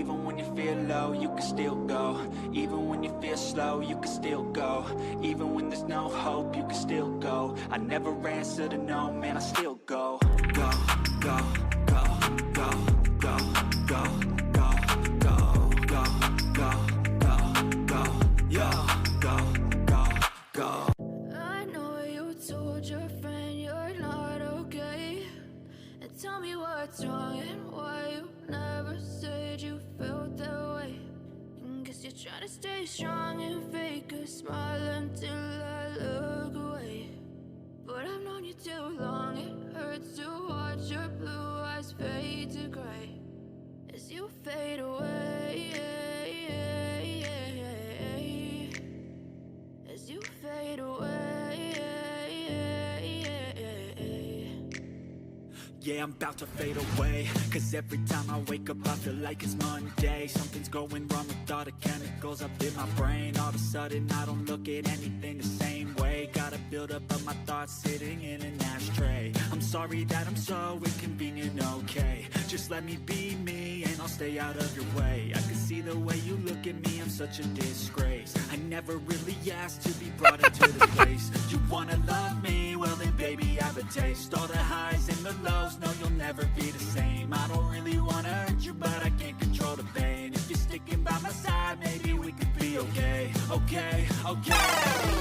Even when you feel low, you can still go. Even when you feel slow, you can still go. Even when there's no hope, you can still go. I never answer to no, man, I still go. Go, go, go, go, go, go, go, go, go, go, go, go, yo, go, go, go. I know you told your friend you're not okay, and tell me what's wrong and why you never said you felt that way. And guess you're trying to stay strong and fake a smile until I look away. But I've known you too long, it hurts to watch your blue eyes fade to gray as you fade away, as you fade away. Yeah, I'm about to fade away, cause every time I wake up I feel like it's Monday. Something's going wrong with all the chemicals up in my brain. All of a sudden I don't look at anything the same way. Gotta build up of my thoughts sitting in an ashtray. I'm sorry that I'm so inconvenient, okay. Just let me be me and I'll stay out of your way. I can see the way you look at me, I'm such a disgrace. I never really asked to be brought into this place. You wanna love me? Well then baby I have a taste. All the highs and the lows, no you'll never be the same. I don't really wanna hurt you but I can't control the pain. If you're sticking by my side maybe we could be okay. Okay, okay.